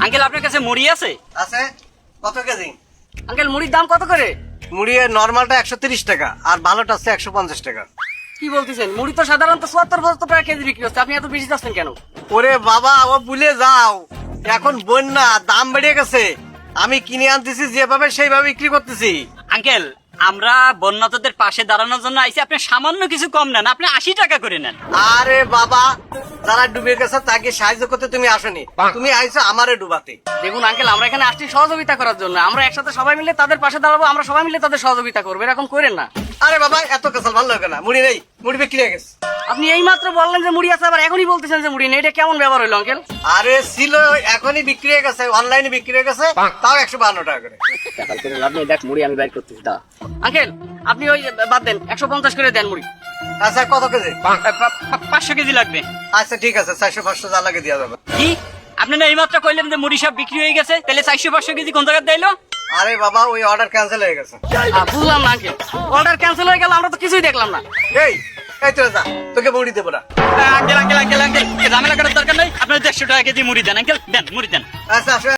Uncle আপনার কাছে মুড়ি আছে? আছে। কত কেজি? আঙ্কেল মুড়ির দাম কত করে? মুড়ি নর্মালটা 130 টাকা আর ভালোটা আছে 150 টাকা। কি বলতেছেন? মুড়ি তো সাধারণত 74-75 টাকা কেজি বিক্রি হচ্ছে, আপনি এত বেশি যাচ্ছেন কেন? ওরে বাবা, ও ভুলে যাও, এখন বন্যা, দাম বেড়ে গেছে। আমি কিনে আনতেছি যেভাবে সেইভাবে বিক্রি করতেছি। আঙ্কেল আমরা বন্যাতদের পাশে দাঁড়ানোর জন্য আইছি, আপনি সামান্য কিছু কম নেন, আপনি 80 টাকা করে নেন। আরে বাবা, যারা ডুবে গেছে তাকে সাহায্য করতে তুমি আসনি, তুমি আইছো আমারে ডুবাতে। দেখুন আঙ্কেল, আমরা এখানে আসছি সহযোগিতা করার জন্য, আমরা একসাথে সবাই মিলে তাদের পাশে দাঁড়াবো, আমরা সবাই মিলে তাদের সহযোগিতা করবো, এরকম করেন না। আরে বাবা, এত কাঁচাল ভালো লাগে না। মুড়ি নেই, মুড়ি বিক্রি হয়ে গেছে। আপনি এই মাত্র বললেন যে মুড়ি আছে, আবার এখনই বলতেছেন যে মুড়ি নেই, এটা কেমন ব্যবহার হইলো আঙ্কেল? আরে ছিল, এখনই বিক্রি হয়ে গেছে, অনলাইনে বিক্রি হয়ে গেছে, তাও 152 টাকা করে। আপনি দেখ মুড়ি আমি বাইর করতেছি। আঙ্কেল আপনি ওই বাদ দেন, 150 করে দেন মুড়ি। আচ্ছা, কত কেজি? 500 কেজি লাগবে। আচ্ছা ঠিক আছে, 400-500 যা লাগে দেওয়া যাবে। কি আপনি না এই মাত্র কইলেন যে মুড়ি সব বিক্রি হয়ে গেছে, তাহলে 400-500 কেজি কোন জায়গায় দিলো? আরে বাবা, ওই অর্ডার ক্যান্সেল হয়ে গেছে। বুঝলাম না আঙ্কেল, অর্ডার ক্যান্সেল হয়ে গেল, আমরা তো কিছুই দেখলাম না। এই এই তো যা, তোকে মুড়ি দেবো না। আঙ্কেল ঝামেলা করার দরকার নেই, আপনার 150 টাকা কেজি মুড়ি দেন আঙ্কেল, দেন মুড়ি দেন। আচ্ছা